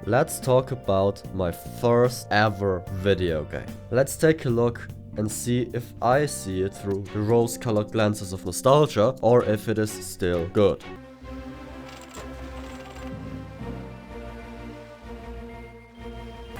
let's talk about my first ever video game. Let's take a look and see if I see it through the rose-colored glances of nostalgia or if it is still good.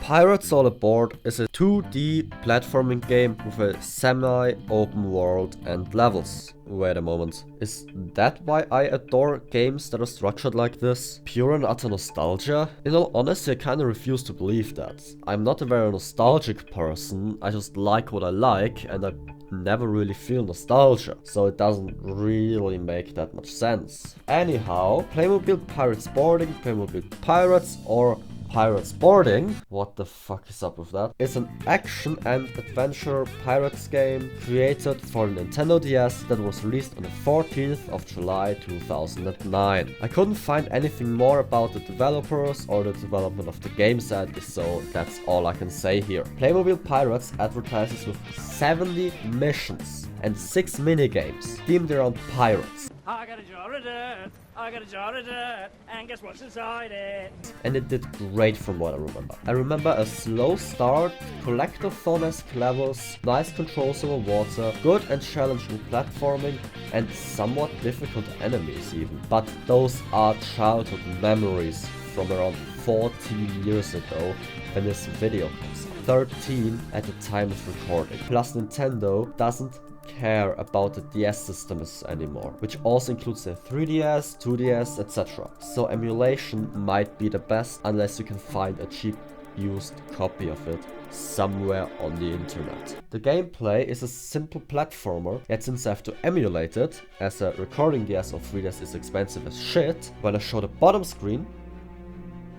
Pirates All Aboard is a 2D platforming game with a semi-open world and levels. Wait a moment, is that why I adore games that are structured like this? Pure and utter nostalgia? In all honesty, I kinda refuse to believe that. I'm not a very nostalgic person, I just like what I like and I never really feel nostalgia, so it doesn't really make that much sense. Anyhow, Playmobil Pirates Boarding, Playmobil Pirates, or Pirates Boarding, what the fuck is up with that? It's an action and adventure pirates game created for the Nintendo DS that was released on the 14th of July 2009. I couldn't find anything more about the developers or the development of the game sadly, so that's all I can say here. Playmobil Pirates advertises with 70 missions and 6 minigames themed around pirates. I got a jar of dirt, I got a jar of dirt, and guess what's inside it? And it did great from what I remember. I remember a slow start, collectathon-esque levels, nice controls over water, good and challenging platforming, and somewhat difficult enemies even. But those are childhood memories from around 14 years ago when this video comes out. 13 at the time of recording. Plus Nintendo doesn't care about the DS systems anymore, which also includes the 3DS, 2DS, etc. So emulation might be the best unless you can find a cheap used copy of it somewhere on the internet. The gameplay is a simple platformer, yet since I have to emulate it, as a recording DS or 3DS is expensive as shit, when I show the bottom screen,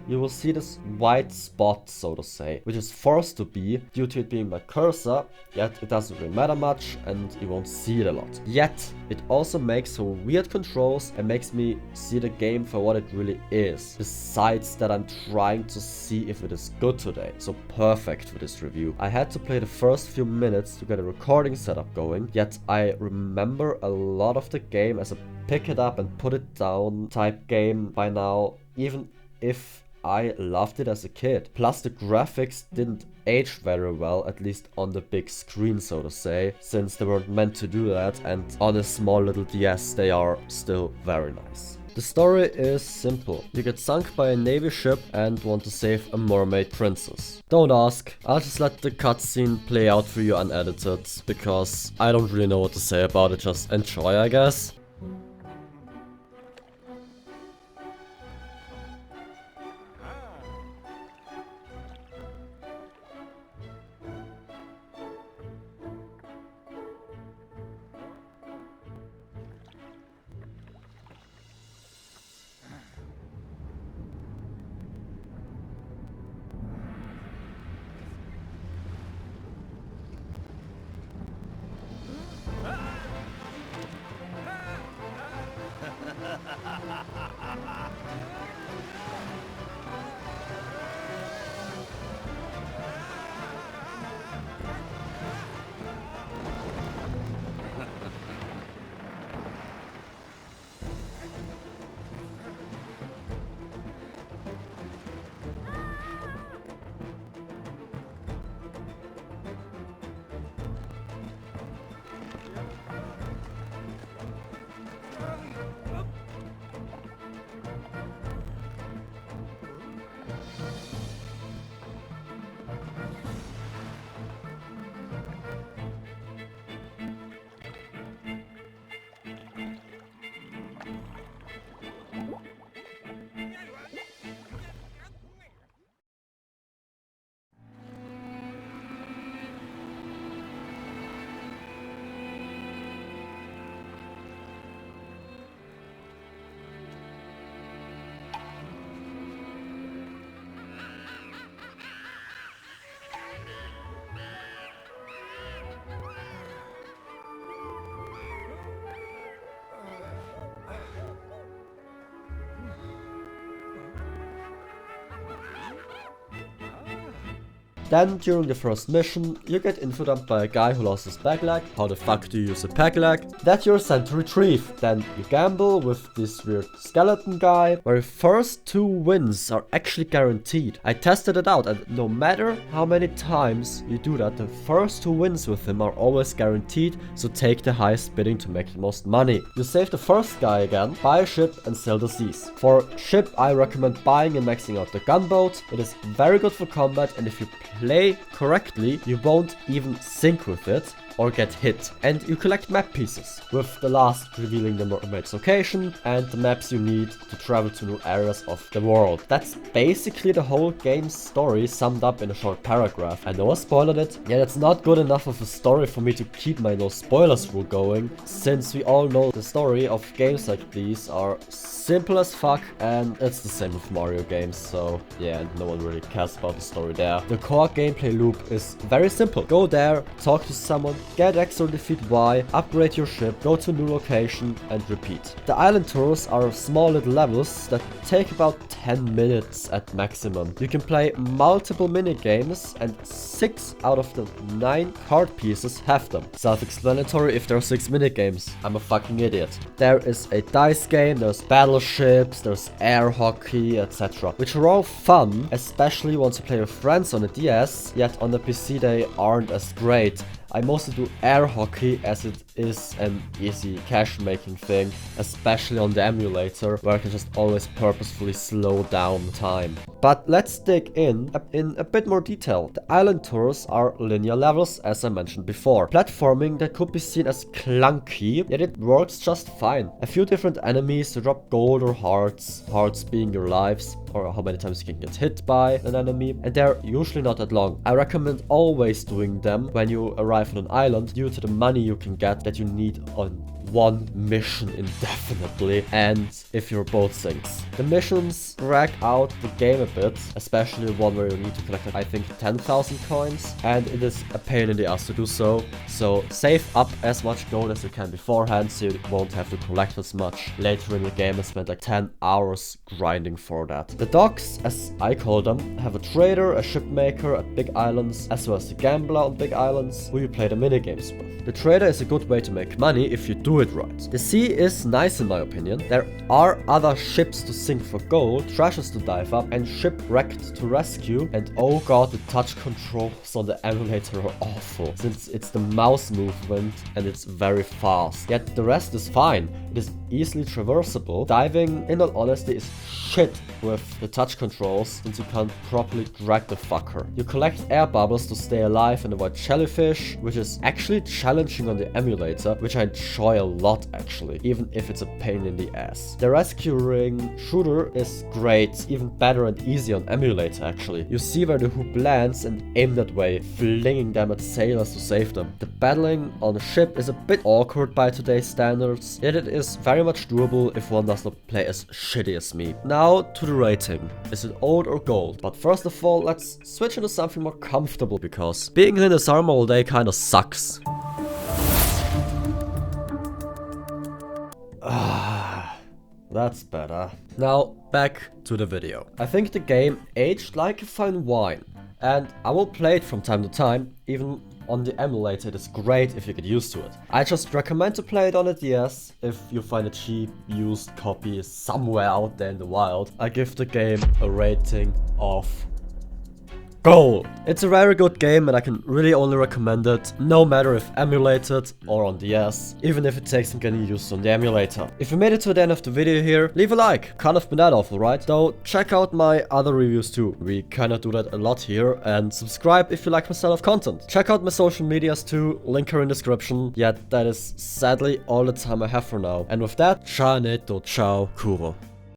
you will see this white spot, so to say, which is forced to be due to it being my cursor, yet it doesn't really matter much and you won't see it a lot. Yet, it also makes for weird controls and makes me see the game for what it really is. Besides that, I'm trying to see if it is good today, so perfect for this review. I had to play the first few minutes to get a recording setup going, yet I remember a lot of the game as a pick it up and put it down type game by now, even if I loved it as a kid. Plus the graphics didn't age very well, at least on the big screen, so to say, since they weren't meant to do that, and on a small little DS they are still very nice. The story is simple. You get sunk by a navy ship and want to save a mermaid princess. Don't ask, I'll just let the cutscene play out for you unedited, because I don't really know what to say about it, just enjoy I guess. Then during the first mission, you get infodumped by a guy who lost his peg leg. How the fuck do you use a peg leg? That you're sent to retrieve. Then you gamble with this weird skeleton guy, where your first 2 wins are actually guaranteed. I tested it out, and no matter how many times you do that, the first 2 wins with him are always guaranteed, so take the highest bidding to make the most money. You save the first guy again, buy a ship and sail the seas. For ship, I recommend buying and maxing out the gunboat. It is very good for combat, and if you play correctly, you won't even sink with it or get hit. And you collect map pieces, with the last revealing the mermaid's location and the maps you need to travel to new areas of the world. That's basically the whole game's story summed up in a short paragraph. I know I spoiled it, yet it's not good enough of a story for me to keep my no spoilers rule going, since we all know the story of games like these are simple as fuck, and it's the same with Mario games, so yeah, no one really cares about the story there. The core gameplay loop is very simple. Go there, talk to someone, get X or defeat Y, upgrade your ship, go to a new location, and repeat. The island tours are small little levels that take about 10 minutes at maximum. You can play multiple minigames, and 6 out of the 9 card pieces have them. Self-explanatory if there are 6 minigames. I'm a fucking idiot. There is a dice game, there's battleships, there's air hockey, etc. Which are all fun, especially once you play with friends on a DS, yet on the PC they aren't as great. I mostly do air hockey as it is an easy cash making thing, especially on the emulator where I can just always purposefully slow down time. But let's dig in a bit more detail. The island tours are linear levels, as I mentioned before. Platforming that could be seen as clunky, yet it works just fine. A few different enemies to drop gold or hearts, hearts being your lives, or how many times you can get hit by an enemy, and they're usually not that long. I recommend always doing them when you arrive on an island due to the money you can get that you need on one mission indefinitely, and if your boat sinks. The missions drag out the game a bit, especially one where you need to collect, I think, 10,000 coins, and it is a pain in the ass to do so. So save up as much gold as you can beforehand so you won't have to collect as much later in the game. I spent like 10 hours grinding for that. The docks, as I call them, have a trader, a ship maker at big islands, as well as the gambler on big islands who you play the minigames with. The trader is a good way to make money if you do it right. The sea is nice in my opinion. There are other ships to sink for gold, treasures to dive up, and shipwrecked to rescue. And oh god, the touch controls on the emulator are awful, since it's the mouse movement and it's very fast. Yet the rest is fine. It is easily traversable. Diving, in all honesty, is shit with the touch controls, since you can't properly drag the fucker. You collect air bubbles to stay alive and avoid jellyfish, which is actually challenging on the emulator, which I enjoy a lot actually, even if it's a pain in the ass. The rescuing shooter is great, even better and easy on emulator actually. You see where the hoop lands and aim that way, flinging them at sailors to save them. The battling on a ship is a bit awkward by today's standards, yet it is very much doable if one does not play as shitty as me. Now to the rating. Is it old or gold? But first of all, let's switch into something more comfortable, because being in this armor all day kinda sucks. That's better. Now, back to the video. I think the game aged like a fine wine, and I will play it from time to time. Even on the emulator, it is great if you get used to it. I just recommend to play it on a DS if you find a cheap, used copy somewhere out there in the wild. I give the game a rating of gold. It's a very good game and I can really only recommend it, no matter if emulated or on DS, even if it takes some getting used on the emulator. If you made it to the end of the video here, leave a like. Can't have been that awful, right? Though check out my other reviews too. We kinda do that a lot here, and subscribe if you like my style of content. Check out my social medias too, link here in description. Yet that is sadly all the time I have for now. And with that, ciao netto, ciao Kuro.